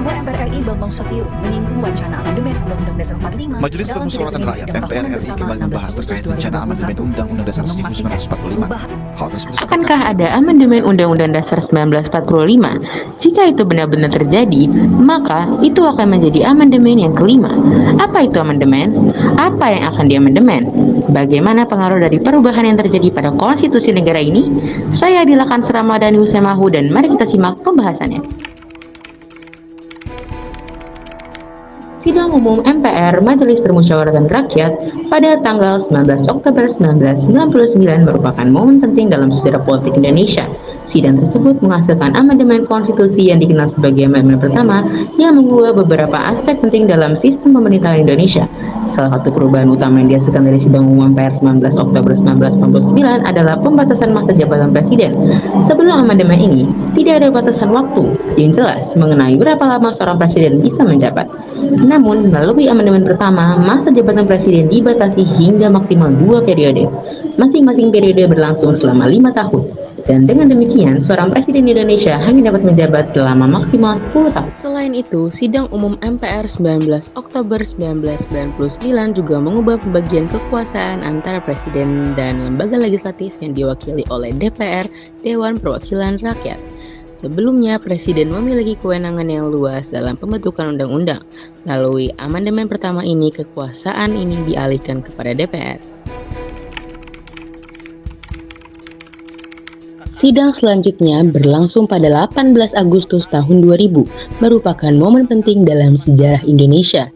Ketua MPR RI Bambang Susatyo menyinggung wacana amandemen Undang-Undang Dasar 45. Majelis Permusyawaratan Rakyat MPR RI kembali membahas terkait rencana amandemen Undang-Undang Dasar 1945. Hal tersebut Akankah ada amandemen Undang-Undang Dasar 1945? Jika itu benar-benar terjadi, maka itu akan menjadi amandemen yang kelima. Apa itu amandemen? Apa yang akan diamandemen? Bagaimana pengaruh dari perubahan yang terjadi pada konstitusi negara ini? Saya Adila Kansra Madani Husemahu dan mari kita simak pembahasannya. Sidang Umum MPR Majelis Permusyawaratan Rakyat pada tanggal 19 Oktober 1999 merupakan momen penting dalam sejarah politik Indonesia. Sidang tersebut menghasilkan amandemen konstitusi yang dikenal sebagai amandemen pertama yang mengubah beberapa aspek penting dalam sistem pemerintahan Indonesia. Salah satu perubahan utama yang dihasilkan dari Sidang Umum MPR 19 Oktober 1999 adalah pembatasan masa jabatan presiden. Sebelum amandemen ini, tidak ada batasan waktu yang jelas mengenai berapa lama seorang presiden bisa menjabat. Namun, melalui amandemen pertama, masa jabatan presiden dibatasi hingga maksimal 2 periode. Masing-masing periode berlangsung selama 5 tahun. Dan dengan demikian, seorang presiden Indonesia hanya dapat menjabat selama maksimal 10 tahun. Selain itu, Sidang Umum MPR 19 Oktober 1999 juga mengubah pembagian kekuasaan antara presiden dan lembaga legislatif yang diwakili oleh DPR, Dewan Perwakilan Rakyat. Sebelumnya, Presiden memiliki kewenangan yang luas dalam pembentukan undang-undang. Melalui amandemen pertama ini, kekuasaan ini dialihkan kepada DPR. Sidang selanjutnya berlangsung pada 18 Agustus tahun 2000, merupakan momen penting dalam sejarah Indonesia.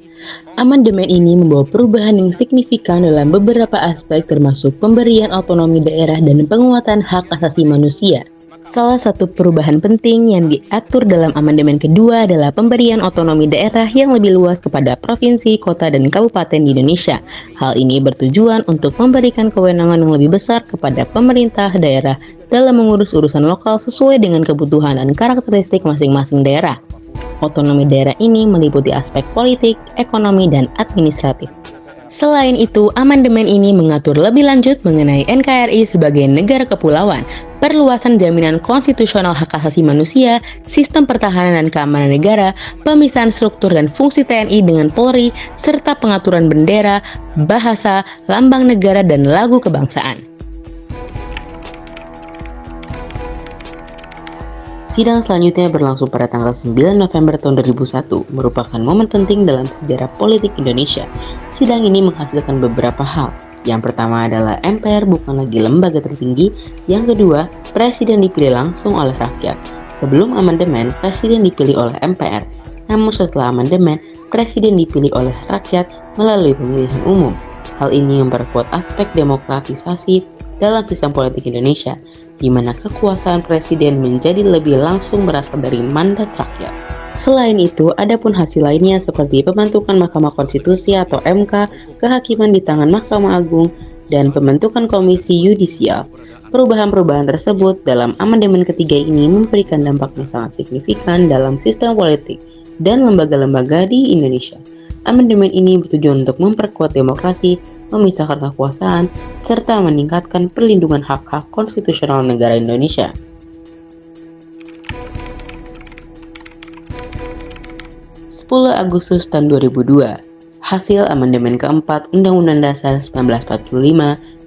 Amandemen ini membawa perubahan yang signifikan dalam beberapa aspek termasuk pemberian otonomi daerah dan penguatan hak asasi manusia. Salah satu perubahan penting yang diatur dalam amandemen kedua adalah pemberian otonomi daerah yang lebih luas kepada provinsi, kota, dan kabupaten di Indonesia. Hal ini bertujuan untuk memberikan kewenangan yang lebih besar kepada pemerintah daerah dalam mengurus urusan lokal sesuai dengan kebutuhan dan karakteristik masing-masing daerah. Otonomi daerah ini meliputi aspek politik, ekonomi, dan administratif. Selain itu, amandemen ini mengatur lebih lanjut mengenai NKRI sebagai negara kepulauan, perluasan jaminan konstitusional hak asasi manusia, sistem pertahanan dan keamanan negara, pemisahan struktur dan fungsi TNI dengan Polri, serta pengaturan bendera, bahasa, lambang negara, dan lagu kebangsaan. Sidang selanjutnya berlangsung pada tanggal 9 November tahun 2001, merupakan momen penting dalam sejarah politik Indonesia. Sidang ini menghasilkan beberapa hal. Yang pertama adalah MPR bukan lagi lembaga tertinggi. Yang kedua, presiden dipilih langsung oleh rakyat. Sebelum amandemen, presiden dipilih oleh MPR. Namun setelah amandemen, presiden dipilih oleh rakyat melalui pemilihan umum. Hal ini memperkuat aspek demokratisasi dalam sistem politik Indonesia, di mana kekuasaan presiden menjadi lebih langsung berasal dari mandat rakyat. Selain itu, ada pun hasil lainnya seperti pembentukan Mahkamah Konstitusi atau MK, kehakiman di tangan Mahkamah Agung, dan pembentukan Komisi Yudisial. Perubahan-perubahan tersebut dalam amandemen ketiga ini memberikan dampak yang sangat signifikan dalam sistem politik dan lembaga-lembaga di Indonesia. Amandemen ini bertujuan untuk memperkuat demokrasi, memisahkan kekuasaan, serta meningkatkan perlindungan hak-hak konstitusional negara Indonesia. Agustus tahun 2002, hasil amandemen keempat Undang-Undang Dasar 1945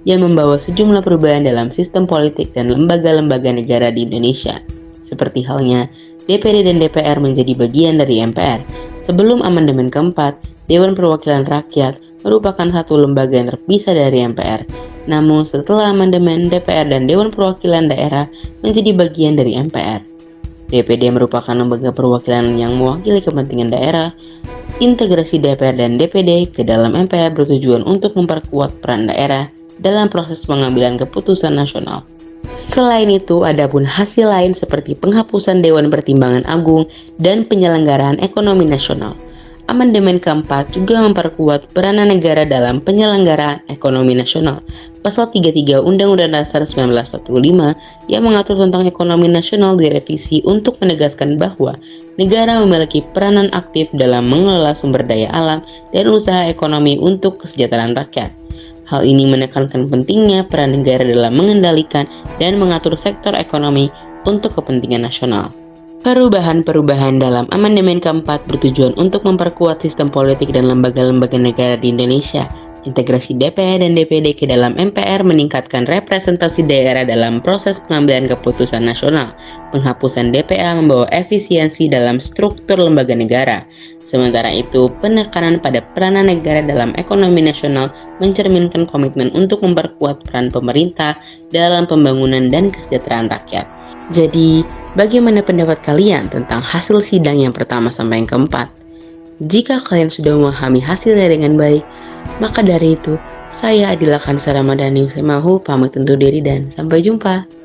yang membawa sejumlah perubahan dalam sistem politik dan lembaga-lembaga negara di Indonesia. Seperti halnya, DPD dan DPR menjadi bagian dari MPR. Sebelum amandemen keempat, Dewan Perwakilan Rakyat merupakan satu lembaga yang terpisah dari MPR. Namun setelah amandemen, DPR dan Dewan Perwakilan Daerah menjadi bagian dari MPR. DPD merupakan lembaga perwakilan yang mewakili kepentingan daerah. Integrasi DPR dan DPD ke dalam MPR bertujuan untuk memperkuat peran daerah dalam proses pengambilan keputusan nasional. Selain itu, ada pun hasil lain seperti penghapusan Dewan Pertimbangan Agung dan penyelenggaraan ekonomi nasional. Amandemen keempat juga memperkuat peranan negara dalam penyelenggaraan ekonomi nasional. Pasal 33 Undang-Undang Dasar 1945 yang mengatur tentang ekonomi nasional direvisi untuk menegaskan bahwa negara memiliki peranan aktif dalam mengelola sumber daya alam dan usaha ekonomi untuk kesejahteraan rakyat. Hal ini menekankan pentingnya peran negara dalam mengendalikan dan mengatur sektor ekonomi untuk kepentingan nasional. Perubahan-perubahan dalam amandemen keempat bertujuan untuk memperkuat sistem politik dan lembaga-lembaga negara di Indonesia. Integrasi DPR dan DPD ke dalam MPR meningkatkan representasi daerah dalam proses pengambilan keputusan nasional. Penghapusan DPA membawa efisiensi dalam struktur lembaga negara. Sementara itu, penekanan pada peranan negara dalam ekonomi nasional mencerminkan komitmen untuk memperkuat peran pemerintah dalam pembangunan dan kesejahteraan rakyat. Jadi, bagaimana pendapat kalian tentang hasil sidang yang pertama sampai yang keempat? Jika kalian sudah memahami hasilnya dengan baik, maka dari itu, saya Adila Kansa Ramadhani Semahu pamit undur diri dan sampai jumpa.